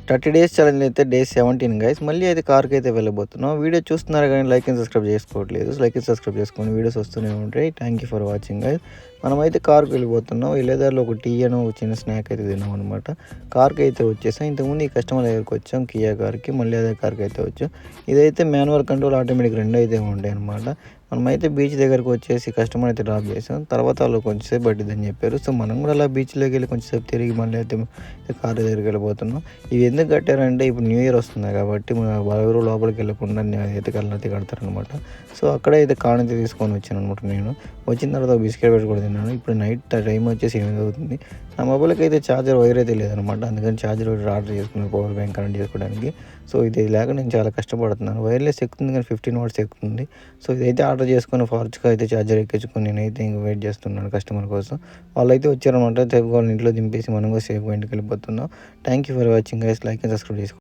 30 days challenge అయితే day 17 guys. మళ్ళీ అయితే కార్కి అయితే వెళ్ళబోతున్నాం. వీడియో చూస్తున్నారు కానీ లైక్ అండ్ సబ్స్క్రైబ్ చేసుకోవట్లేదు. లైక్ అండ్ సబ్స్క్రైబ్ చేసుకోండి, వీడియోస్ వస్తూనే ఉంటాయి. Thank you for watching guys. మనమైతే కార్కి వెళ్ళిపోతున్నాం. వెళ్ళేదారిలో ఒక టీ అని ఒక చిన్న స్నాక్ అయితే తిన్నాం అనమాట. కార్కి అయితే వచ్చేసాం. ఇంతకుముందు ఈ కస్టమర్ దగ్గరికి వచ్చాం, కియా కార్కి. మళ్ళీ అదే కార్కి అయితే వచ్చాం. ఇదైతే మాన్యువల్ కంట్రోల్, ఆటోమేటిక్ రెండు అయితే ఉంటాయి అనమాట. మనమైతే బీచ్ దగ్గరకు వచ్చేసి కస్టమర్ అయితే డ్రాప్ చేసాం. తర్వాత వాళ్ళు కొంచెంసేపు పట్టిద్దని చెప్పారు. సో మనం కూడా అలా బీచ్లోకి వెళ్ళి కొంచెంసేపు తిరిగి మళ్ళీ అయితే కారు దగ్గరికి వెళ్ళిపోతున్నాం. ఇవి ఎందుకు కట్టారంటే ఇప్పుడు న్యూ ఇయర్ వస్తుంది కాబట్టి ఎవరు లోపలికి వెళ్ళకుండా అయితే కళ్ళనైతే కడతారనమాట. సో అక్కడే అయితే కార్ అయితే తీసుకొని వచ్చాను అనమాట. నేను వచ్చిన తర్వాత బిస్కెట్ పెట్టి కూడా తిన్నాను. ఇప్పుడు నైట్ టైం వచ్చేసి 8 అవుతుంది. నా మొబైల్కి అయితే ఛార్జర్ వైర్ అయితే లేదనమాట. అందుకని ఛార్జర్ ఆర్డర్ చేసుకున్నాను, పవర్ బ్యాంక్ కనెక్ట్ చేసుకోవడానికి. సో ఇది లేక నేను చాలా కష్టపడుతున్నాను. వైర్లెస్ ఎక్కుతుంది కానీ 15 వాట్స్ ఎక్కుతుంది. సో ఇదైతే ఆర్డర్ చేసుకుని ఫాస్ట్గా అయితే ఛార్జర్ ఎక్కించుకొని నేనైతే ఇంక వెయిట్ చేస్తున్నాను కస్టమర్ కోసం. వాళ్ళైతే వచ్చారనమాట. సేఫ్గా వాళ్ళని ఇంట్లో దింపేసి మనం కూడా సేఫ్గా ఇంటికి వెళ్ళిపోతున్నాం. Thank you for watching guys. Like and subscribe చేసుకోండి.